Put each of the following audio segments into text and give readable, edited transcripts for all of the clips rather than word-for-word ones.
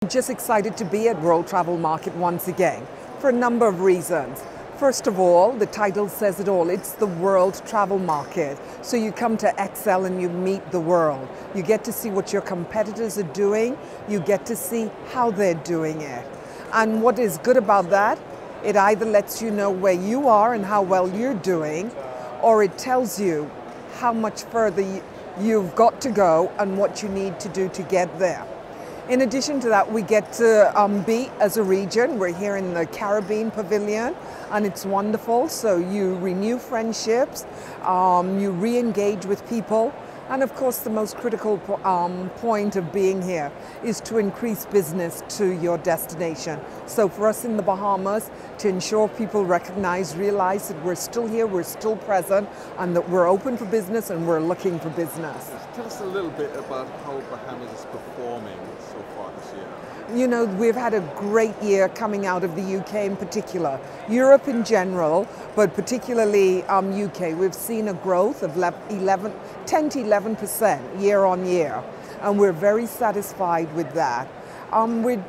Just excited to be at World Travel Market once again for a number of reasons. First of all, the title says it all. It's the World Travel Market. So you come to excel and you meet the world. You get to see what your competitors are doing. You get to see how they're doing it. And what is good about that, it either lets you know where you are and how well you're doing, or it tells you how much further you've got to go and what you need to do to get there. In addition to that, we get to be, as a region, we're here in the Caribbean Pavilion, and it's wonderful. So you renew friendships, you re-engage with people, and of course the most critical point of being here is to increase business to your destination. So for us in the Bahamas, to ensure people realize that we're still here, we're still present, and that we're open for business and we're looking for business. Tell us a little bit about how Bahamas is performing so far this year. You know, we've had a great year coming out of the UK in particular. Europe in general, but particularly UK. We've seen a growth of 10 to 11% year on year, and we're very satisfied with that. We're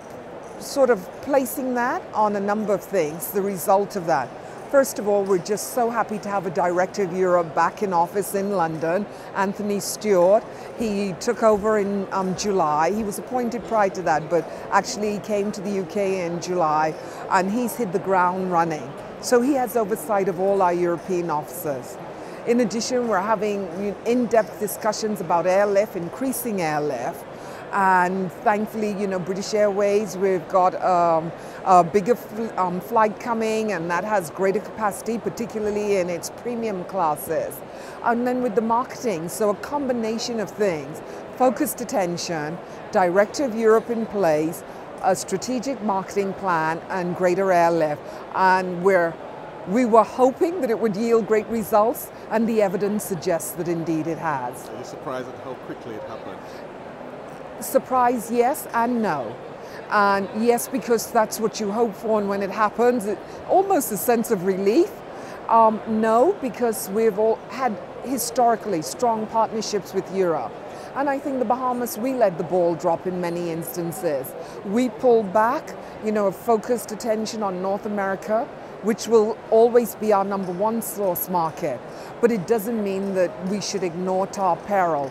sort of placing that on a number of things, the result of that. First of all, we're just so happy to have a Director of Europe back in office in London, Anthony Stewart. He took over in July. He was appointed prior to that, but actually he came to the UK in July, and he's hit the ground running. So he has oversight of all our European offices. In addition, we're having in-depth discussions about airlift, increasing airlift. And thankfully, you know, British Airways, we've got a bigger flight coming, and that has greater capacity, particularly in its premium classes. And then with the marketing, so a combination of things, focused attention, Director of Europe in place, a strategic marketing plan, and greater airlift. And we were hoping that it would yield great results, and the evidence suggests that indeed it has. Are you surprised at how quickly it happened? Surprise, yes and no. And yes, because that's what you hope for, and when it happens, almost a sense of relief. No, because we've all had historically strong partnerships with Europe. And I think the Bahamas, we let the ball drop in many instances. We pulled back, you know, focused attention on North America, which will always be our #1 source market. But it doesn't mean that we should ignore to our peril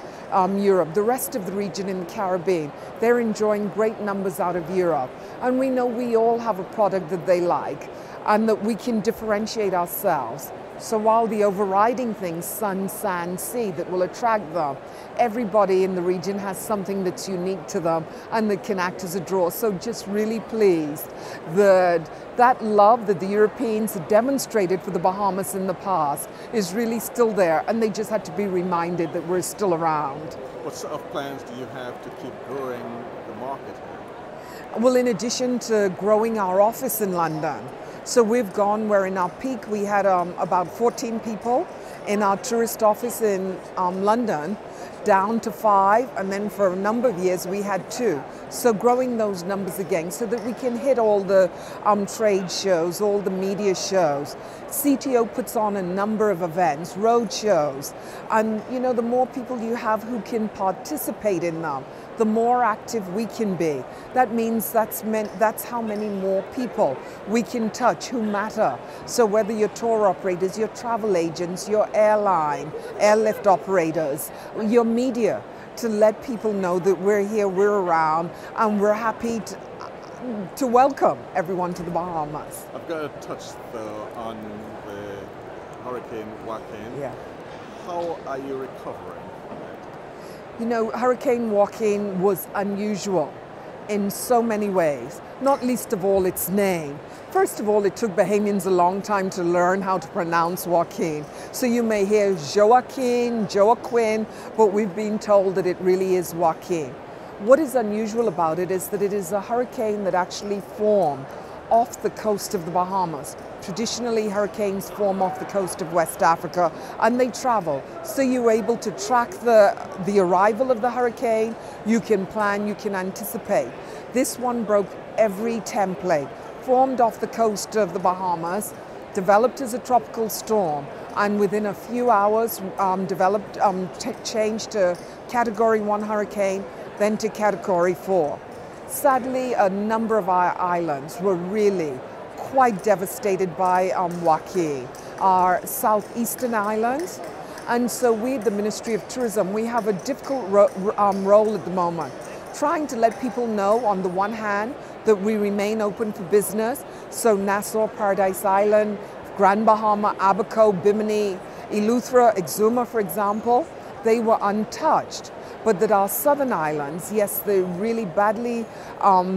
Europe. The rest of the region in the Caribbean, they're enjoying great numbers out of Europe. And we know we all have a product that they like, and that we can differentiate ourselves. So while the overriding things, sun, sand, sea, that will attract them, everybody in the region has something that's unique to them and that can act as a draw. So just really pleased that love that the Europeans have demonstrated for the Bahamas in the past is really still there, and they just had to be reminded that we're still around. What sort of plans do you have to keep growing the market here? Well, in addition to growing our office in London, so we're in our peak, we had about 14 people in our tourist office in London, down to 5, and then for a number of years we had 2. So growing those numbers again so that we can hit all the trade shows, all the media shows. CTO puts on a number of events, road shows, and you know, the more people you have who can participate in them, the more active we can be. That means that's how many more people we can touch who matter. So whether you're tour operators, your travel agents, your airline, airlift operators, your media, to let people know that we're here, we're around, and we're happy to welcome everyone to the Bahamas. I've got to touch though on the Hurricane Joacquin. Yeah. How are you recovering? You know, Hurricane Joacquin was unusual in so many ways, not least of all its name. First of all, it took Bahamians a long time to learn how to pronounce Joaquin. So you may hear Joaquin, Joaquin, but we've been told that it really is Joaquin. What is unusual about it is that it is a hurricane that actually formed off the coast of the Bahamas. Traditionally, hurricanes form off the coast of West Africa, and they travel. So you're able to track the arrival of the hurricane, you can plan, you can anticipate. This one broke every template, formed off the coast of the Bahamas, developed as a tropical storm, and within a few hours changed to Category 1 hurricane, then to Category 4. Sadly, a number of our islands were really quite devastated by Joacquin, our southeastern islands. And so we, the Ministry of Tourism, we have a difficult role at the moment, trying to let people know, on the one hand, that we remain open for business. So Nassau, Paradise Island, Grand Bahama, Abaco, Bimini, Eleuthera, Exuma, for example, they were untouched. But that our southern islands, yes, they're really badly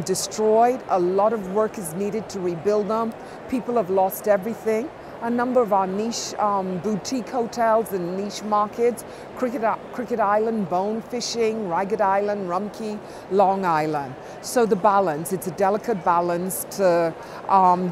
destroyed. A lot of work is needed to rebuild them. People have lost everything. A number of our niche boutique hotels and niche markets, Cricket Island, Bone Fishing, Ragged Island, Rumkey, Long Island. So the balance, it's a delicate balance to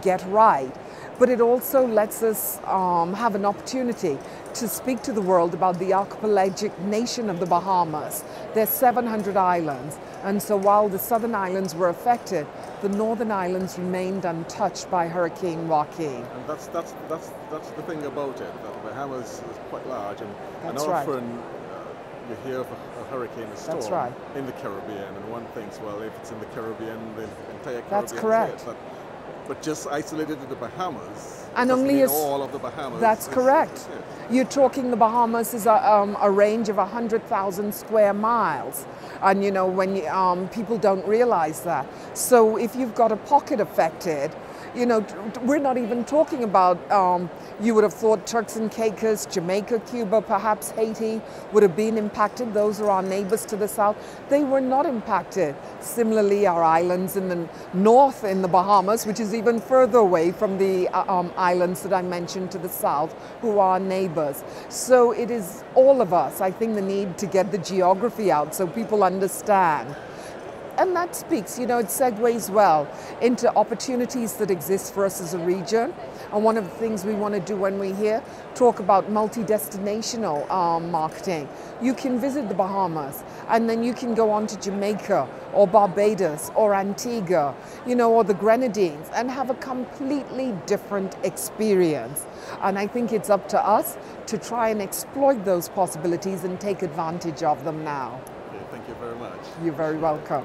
get right. But it also lets us have an opportunity to speak to the world about the archipelagic nation of the Bahamas. There's 700 islands, and so while the southern islands were affected, the northern islands remained untouched by Hurricane Joacquin. And that's the thing about it, that the Bahamas is quite large, and often you hear of a hurricane, a storm in the Caribbean, and one thinks, well, if it's in the Caribbean, the entire Caribbean That's correct. is it. But just isolated to the Bahamas, and only all of the Bahamas. That's correct. You're talking the Bahamas is a range of 100,000 square miles, and you know when people don't realize that. So if you've got a pocket affected, you know, we're not even talking about, you would have thought Turks and Caicos, Jamaica, Cuba, perhaps Haiti would have been impacted. Those are our neighbors to the south. They were not impacted. Similarly, our islands in the north in the Bahamas, which is even further away from the islands that I mentioned to the south, who are our neighbors. So it is all of us, I think, the need to get the geography out so people understand. And that speaks, you know, it segues well into opportunities that exist for us as a region. And one of the things we want to do when we're here, talk about multi-destinational marketing. You can visit the Bahamas, and then you can go on to Jamaica or Barbados or Antigua, you know, or the Grenadines, and have a completely different experience. And I think it's up to us to try and exploit those possibilities and take advantage of them now. Okay, thank you very much. You're very welcome.